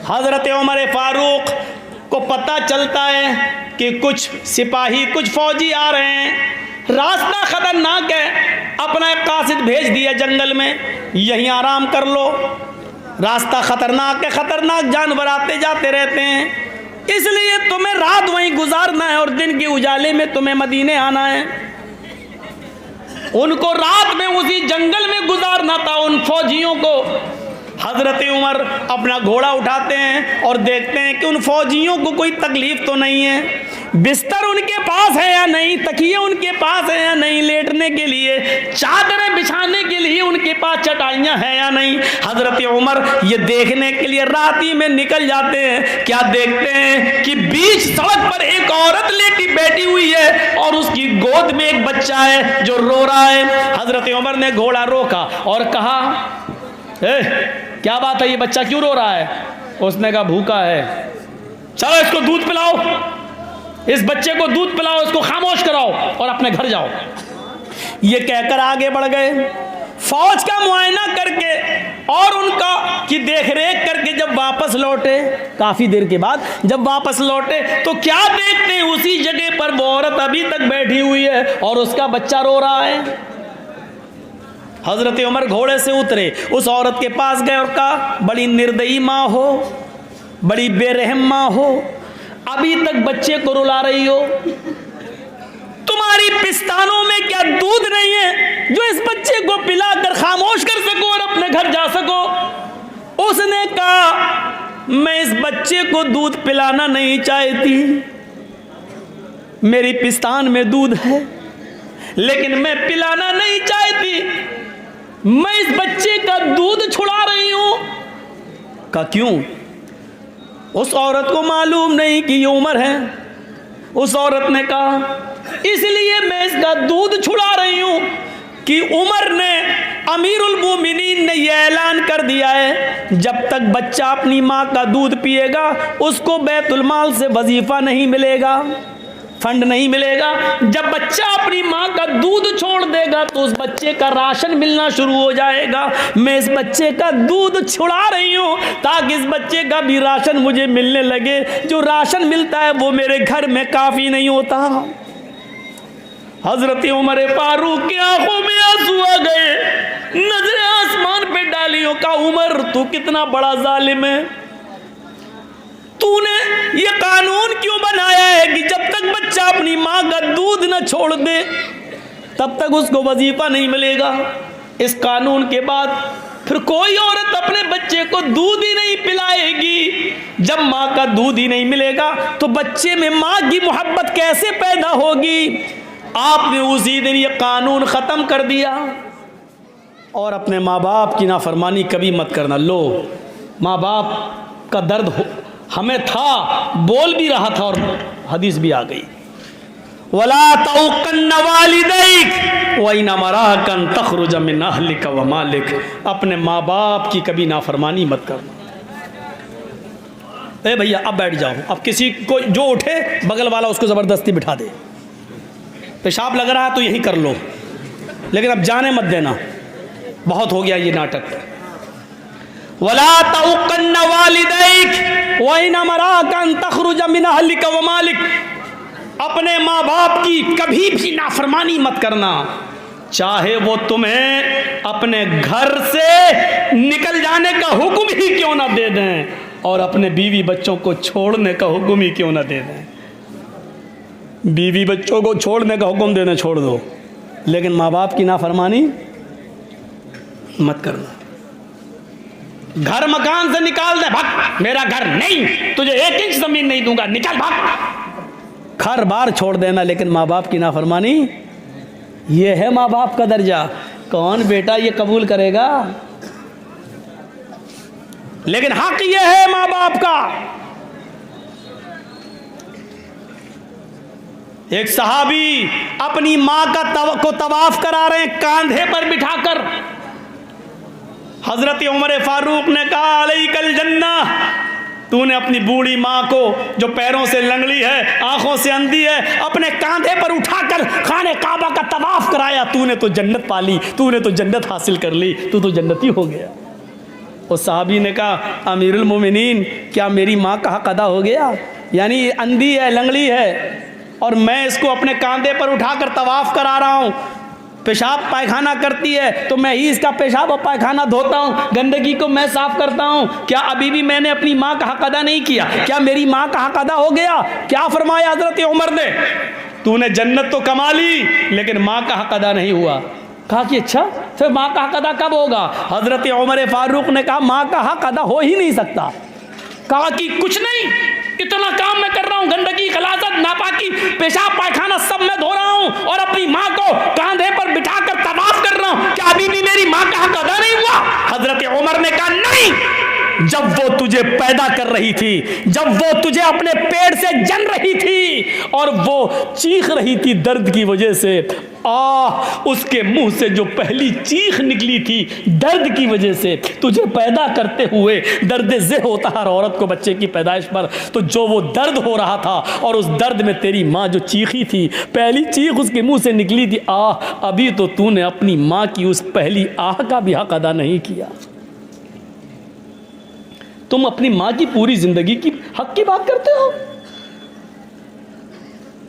हज़रत उमर फारूक को पता चलता है कि कुछ सिपाही, कुछ फौजी आ रहे हैं, रास्ता ख़तरनाक है। अपना एक कासिद भेज दिया जंगल में, यहीं आराम कर लो, रास्ता ख़तरनाक है, ख़तरनाक जानवर आते जाते रहते हैं, इसलिए तुम्हें रात वहीं गुजारना है और दिन के उजाले में तुम्हें मदीने आना है। उनको रात में उसी जंगल में गुजारना था उन फौजियों को। हज़रत उमर अपना घोड़ा उठाते हैं और देखते हैं कि उन फौजियों को कोई तकलीफ़ तो नहीं है, बिस्तर उनके पास है या नहीं, तकिए उनके पास है या नहीं, लेटने के लिए चादरें बिछाने के लिए उनके पास चटाइयाँ हैं या नहीं। हज़रत उमर ये देखने के लिए रात ही में निकल जाते हैं। क्या देखते हैं कि बीच सड़क पर एक औरत लेटी बैठी हुई है और उसकी गोद में एक बच्चा है जो रो रहा है। हज़रत उमर ने घोड़ा रोका और कहा, क्या बात है, ये बच्चा क्यों रो रहा है? उसने कहा भूखा है। चलो इसको दूध पिलाओ, इस बच्चे को दूध पिलाओ, इसको खामोश कराओ और अपने घर जाओ। ये कहकर आगे बढ़ गए। फौज का मुआयना करके और उनका की देखरेख करके जब वापस लौटे, काफी देर के बाद जब वापस लौटे तो क्या देखते हैं, उसी जगह पर वो औरत अभी तक बैठी हुई है और उसका बच्चा रो रहा है। हज़रत उमर घोड़े से उतरे, उस औरत के पास गए और कहा, बड़ी निर्दयी माँ हो, बड़ी बेरहम माँ हो, अभी तक बच्चे को रुला रही हो, तुम्हारी पिस्तानों में क्या दूध नहीं है जो इस बच्चे को पिलाकर खामोश कर सको और अपने घर जा सको? उसने कहा, मैं इस बच्चे को दूध पिलाना नहीं चाहती, मेरी पिस्तान में दूध है लेकिन मैं पिलाना नहीं चाहती, मैं इस बच्चे का दूध छुड़ा रही हूं। का क्यों? उस औरत को मालूम नहीं कि ये उमर है। उस औरत ने कहा, इसलिए मैं इसका दूध छुड़ा रही हूं कि उमर ने, अमीरुल मोमिनीन ने यह ऐलान कर दिया है, जब तक बच्चा अपनी माँ का दूध पिएगा उसको बैतुल माल से वजीफा नहीं मिलेगा, फंड नहीं मिलेगा। जब बच्चा अपनी माँ का दूध छोड़ देगा तो उस बच्चे का राशन मिलना शुरू हो जाएगा। मैं इस बच्चे का दूध छुड़ा रही हूँ ताकि इस बच्चे का भी राशन मुझे मिलने लगे। जो राशन मिलता है वो मेरे घर में काफ़ी नहीं होता। हज़रत उमर फारूक की आंखों में आंसू आ गए, नजरें आसमान पे डाली हो। कहा, उमर तू कितना बड़ा जालिम है, तूने ये कानून क्यों बनाया है कि जब तक बच्चा अपनी माँ का दूध न छोड़ दे तब तक उसको वजीफा नहीं मिलेगा। इस कानून के बाद फिर कोई औरत अपने बच्चे को दूध ही नहीं पिलाएगी। जब माँ का दूध ही नहीं मिलेगा तो बच्चे में माँ की मोहब्बत कैसे पैदा होगी? आपने उसी दिन ये कानून ख़त्म कर दिया। और अपने माँ बाप की नाफरमानी कभी मत करना। लो, माँ बाप का दर्द हमें था, बोल भी रहा था और हदीस भी आ गई, वला तउकन्न वालिदैक व इन अमराकन तखरुज मिन अहलिक व मालिक। अपने माँ बाप की कभी नाफरमानी मत करना। ए भैया अब बैठ जाओ, अब किसी को जो उठे बगल वाला उसको ज़बरदस्ती बिठा दे। पेशाब लग रहा है तो यही कर लो, लेकिन अब जाने मत देना, बहुत हो गया ये नाटक। वला तउकन्न वालिदैक व इन अमराकन तखरुज मिन अहलिक व मालिक। अपने माँ बाप की कभी भी नाफरमानी मत करना, चाहे वो तुम्हें अपने घर से निकल जाने का हुक्म ही क्यों ना दे दें और अपने बीवी बच्चों को छोड़ने का हुक्म ही क्यों ना दे दें। बीवी बच्चों को छोड़ने का हुक्म देना छोड़ दो, लेकिन माँ बाप की नाफरमानी मत करना। घर मकान से निकाल दे, भाग, मेरा घर नहीं, तुझे 1 इंच जमीन नहीं दूंगा, निकल भाग। घर बार छोड़ देना, लेकिन माँ बाप की नाफरमानी, ये है माँ बाप का दर्जा। कौन बेटा ये कबूल करेगा? लेकिन हक ये है माँ बाप का। एक सहाबी अपनी माँ को तवाफ करा रहे हैं कांधे पर बिठाकर। हजरत उमर फारूक ने कहा, अलैकल जन्ना, तूने अपनी बूढ़ी माँ को जो पैरों से लंगड़ी है, आंखों से अंधी है, अपने कांधे पर उठाकर खाने काबा का तवाफ कराया, तूने तो जन्नत पा ली, तूने तो जन्नत हासिल कर ली, तू तो जन्नती हो गया। उस साहबी ने कहा, अमीरुल मोमिनीन, क्या मेरी माँ का हक अदा हो गया? यानी अंधी है, लंगड़ी है, और मैं इसको अपने कांधे पर उठाकर तवाफ़ करा रहा हूँ, पेशाब पायखाना करती है तो मैं ही इसका पेशाब और पायखाना धोता हूँ, गंदगी को मैं साफ करता हूँ। क्या अभी भी मैंने अपनी माँ का हक अदा नहीं किया? क्या मेरी माँ का हक अदा हो गया? क्या फरमाया हजरत उमर ने? तूने जन्नत तो कमा ली लेकिन माँ का हक अदा नहीं हुआ। कहा कि अच्छा, फिर माँ का हक अदा कब होगा? हजरत उमर फारूक ने कहा, माँ का हक अदा हो ही नहीं सकता। कहा कि कुछ नहीं, इतना काम मैं कर रहा हूँ, गंदगी, खलासत, नापाकी, पेशाब पायखाना सब मैं धो रहा हूँ और अपनी माँ को कांधे पर बिठाकर तवाफ कर रहा हूँ, क्या अभी भी मेरी माँ का हक अदा नहीं हुआ? हजरत उमर ने कहा, नहीं, जब वो तुझे पैदा कर रही थी, जब वो तुझे अपने पेट से जन रही थी और वो चीख रही थी दर्द की वजह से, उसके मुंह से जो पहली चीख निकली थी दर्द की वजह से, तुझे पैदा करते हुए दर्द ज़े होता हर औरत को बच्चे की पैदाइश पर, तो जो वो दर्द हो रहा था और उस दर्द में तेरी माँ जो चीखी थी, पहली चीख उसके मुंह से निकली थी, अभी तो तूने अपनी माँ की उस पहली आह का भी हक अदा नहीं किया। तुम अपनी माँ की पूरी जिंदगी की हक की बात करते हो,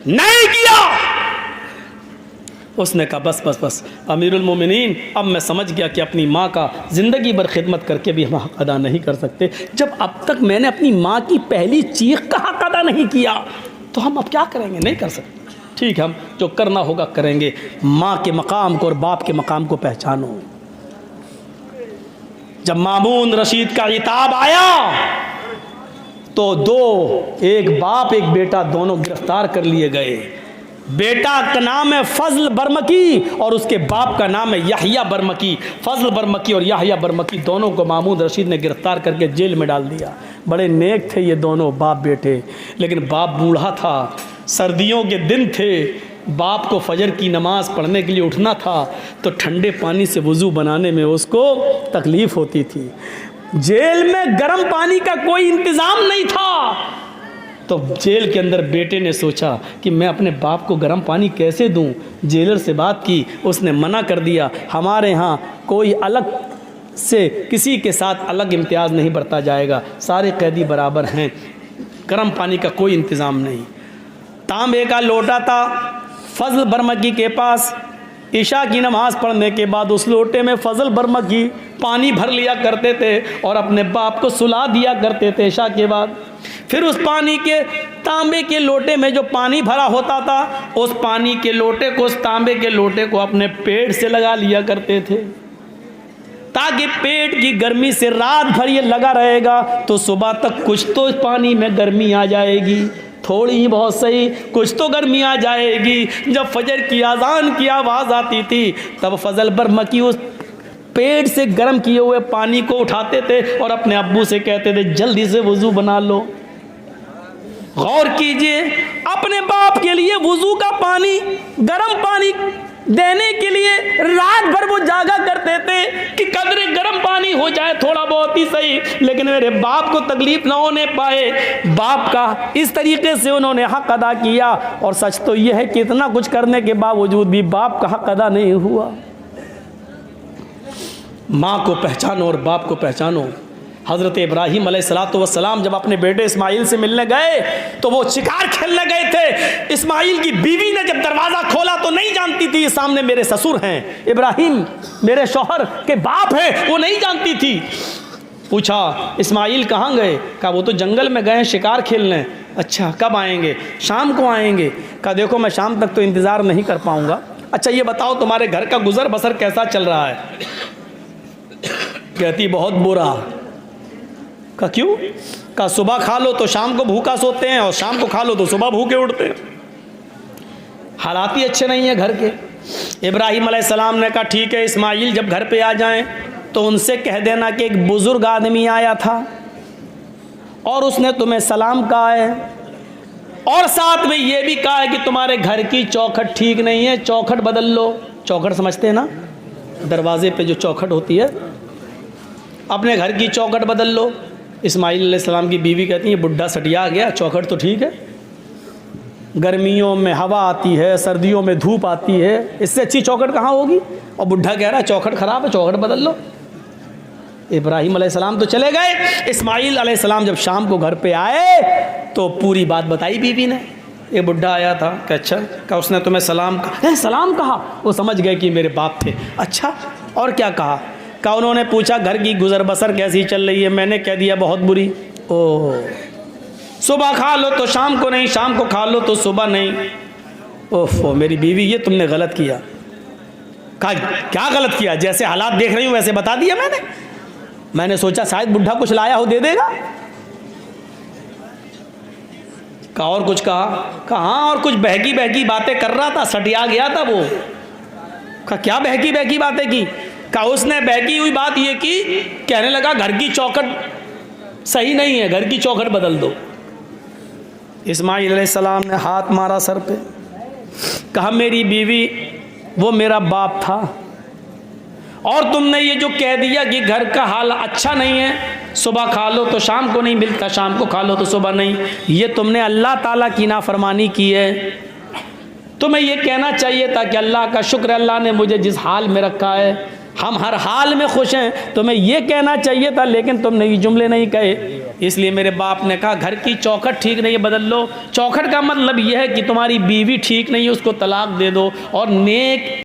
नहीं किया। उसने कहा, बस बस बस अमीरुल मोमिनीन, अब मैं समझ गया कि अपनी माँ का ज़िंदगी भर खिदमत करके भी हम हक अदा नहीं कर सकते। जब अब तक मैंने अपनी माँ की पहली चीख का हक अदा नहीं किया तो हम अब क्या करेंगे? नहीं कर सकते। ठीक है, हम जो करना होगा करेंगे। माँ के मकाम को और बाप के मकाम को पहचानो। जब मामून रशीद का खिताब आया तो एक बाप एक बेटा दोनों गिरफ्तार कर लिए गए। बेटा का नाम है फजल बरमकी और उसके बाप का नाम है याहिया बरमकी। फजल बरमकी और याहिया बरमकी दोनों को मामून रशीद ने गिरफ्तार करके जेल में डाल दिया। बड़े नेक थे ये दोनों बाप बेटे, लेकिन बाप बूढ़ा था, सर्दियों के दिन थे, बाप को फजर की नमाज़ पढ़ने के लिए उठना था तो ठंडे पानी से वज़ू बनाने में उसको तकलीफ़ होती थी। जेल में गर्म पानी का कोई इंतज़ाम नहीं था, तो जेल के अंदर बेटे ने सोचा कि मैं अपने बाप को गर्म पानी कैसे दूं। जेलर से बात की, उसने मना कर दिया, हमारे यहाँ कोई अलग से किसी के साथ अलग इम्तियाज़ नहीं बरता जाएगा, सारे कैदी बराबर हैं, गर्म पानी का कोई इंतज़ाम नहीं। तांबे का लोटा था फजल बरमकी के पास। इशा की नमाज़ पढ़ने के बाद उस लोटे में फजल बरमकी पानी भर लिया करते थे और अपने बाप को सुला दिया करते थे इशा के बाद। फिर उस पानी के तांबे के लोटे में जो पानी भरा होता था, उस पानी के लोटे को, उस तांबे के लोटे को अपने पेट से लगा लिया करते थे, ताकि पेट की गर्मी से रात भर ये लगा रहेगा तो सुबह तक कुछ तो इस पानी में गर्मी आ जाएगी, थोड़ी ही बहुत सही, कुछ तो गर्मी आ जाएगी। जब फजर की आज़ान की आवाज़ आती थी तब फजल बरमकी उस पेट से गर्म किए हुए पानी को उठाते थे और अपने अब्बू से कहते थे जल्दी से वज़ू बना लो। गौर कीजिए, अपने बाप के लिए वज़ू का पानी, गर्म पानी देने के लिए रात भर वो जागा करते थे कि कदरे गर्म पानी हो जाए, थोड़ा बहुत ही सही, लेकिन मेरे बाप को तकलीफ ना होने पाए। बाप का इस तरीके से उन्होंने हक अदा किया। और सच तो यह है कि इतना कुछ करने के बावजूद भी बाप का हक अदा नहीं हुआ। माँ को पहचानो और बाप को पहचानो। हज़रत इब्राहीम अलैहिस्सलाम जब अपने बेटे इस्माइल से मिलने गए तो वो शिकार खेलने गए थे। इस्माइल की बीवी ने जब दरवाज़ा खोला तो नहीं जानती थी सामने मेरे ससुर हैं, इब्राहीम मेरे शौहर के बाप हैं, वो नहीं जानती थी। पूछा इस्माइल कहाँ गए? कहा वो तो जंगल में गए शिकार खेलने। अच्छा, कब आएंगे? शाम को आएंगे। कहा देखो मैं शाम तक तो इंतज़ार नहीं कर पाऊँगा। अच्छा ये बताओ तुम्हारे घर का गुजर बसर कैसा चल रहा है? कहती बहुत बुरा। का क्यों? का सुबह खा लो तो शाम को भूखा सोते हैं और शाम को खा लो तो सुबह भूखे उठते हैं, हालात ही अच्छे नहीं है घर के। इब्राहीम अलैहिस्सलाम ने कहा ठीक है इस्माइल जब घर पे आ जाएं तो उनसे कह देना कि एक बुज़ुर्ग आदमी आया था और उसने तुम्हें सलाम कहा है और साथ में ये भी कहा है कि तुम्हारे घर की चौखट ठीक नहीं है, चौखट बदल लो। चौखट समझते हैं ना, दरवाजे पे जो चौखट होती है, अपने घर की चौखट बदल लो। इस्माइल अलैहिस्सलाम की बीवी कहती है बुढ़ा सटिया गया, चौखट तो ठीक है, गर्मियों में हवा आती है, सर्दियों में धूप आती है, इससे अच्छी चौखट कहाँ होगी? और बुढ़ा कह रहा है चौखट ख़राब है, चौखट बदल लो। इब्राहीम अलैहिस्सलाम तो चले गए, इस्माइल अलैहिस्सलाम जब शाम को घर पे आए तो पूरी बात बताई बीवी ने। एक बुढ़ा आया था कि अच्छा, क्या उसने तुम्हें सलाम कहा? सलाम कहा? वो समझ गए कि मेरे बाप थे। अच्छा, और क्या कहा? क्या उन्होंने पूछा घर की गुजर बसर कैसी चल रही है? मैंने कह दिया बहुत बुरी। ओह, सुबह खा लो तो शाम को नहीं, शाम को खा लो तो सुबह नहीं। ओह मेरी बीवी, ये तुमने गलत किया। कहा क्या गलत किया? जैसे हालात देख रही हूँ वैसे बता दिया मैंने सोचा शायद बुढ़ा कुछ लाया हो दे देगा। कहा और कुछ कहा हाँ, और कुछ बहकी बहकी बातें कर रहा था, सटिया गया था वो। कहा क्या बहकी बहकी बातें की? कहा उसने बहकी हुई बात ये की, कहने लगा घर की चौखट सही नहीं है, घर की चौखट बदल दो। इस्माइल अलैहिस्सलाम ने हाथ मारा सर पे, कहा मेरी बीवी वो मेरा बाप था, और तुमने ये जो कह दिया कि घर का हाल अच्छा नहीं है, सुबह खा लो तो शाम को नहीं मिलता, शाम को खा लो तो सुबह नहीं, ये तुमने अल्लाह ताला की नाफरमानी की है। तुम्हें ये कहना चाहिए था कि अल्लाह का शुक्र, अल्लाह ने मुझे जिस हाल में रखा है हम हर हाल में खुश हैं, तुम्हें ये कहना चाहिए था, लेकिन तुमने ये जुमले नहीं कहे। इसलिए मेरे बाप ने कहा घर की चौखट ठीक नहीं है, बदल लो। चौखट का मतलब यह है कि तुम्हारी बीवी ठीक नहीं है, उसको तलाक दे दो, और नेक